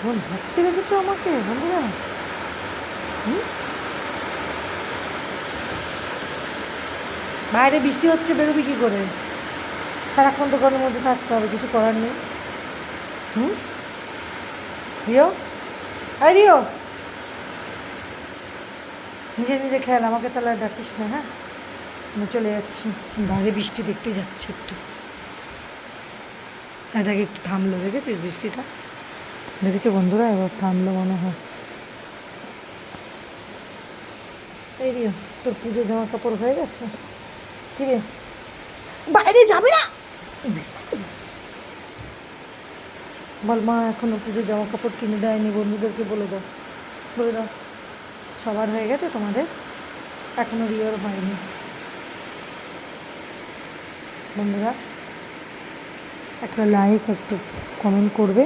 তোমার ভাবছি রেখেছো আমাকে বন্ধুরা? হুম? বাইরে বৃষ্টি হচ্ছে, বেরোবি কী করে? সারাক্ষণ তো ঘরের মধ্যে থাকতে হবে, কিছু করার নেই। হুম? রিও, আরে রিও, নিজে নিজে খেয়াল, আমাকে তাহলে আর ডাকিস না, হ্যাঁ? আমি চলে যাচ্ছি, বাইরে বৃষ্টি দেখতে যাচ্ছি একটু। হ্যাঁ দেখ, একটু থামলো, দেখেছিস বৃষ্টিটা? দেখেছো বন্ধুরা, এবার থামলো মনে হয়। এই রিও, তোর পুজো জামা কাপড় হয়ে গেছে? কি রে, বাইরে যাবে না বৃষ্টিতে? বল, মা এখনো পুজোর জামা কাপড় কিনে দেয়নি, বন্ধুদেরকে বলে দাও, বলে দাও। সবার হয়ে গেছে, তোমাদের এখনো রিওর হয়নি। বন্ধুরা একটা লাইক, একটু কমেন্ট করবে।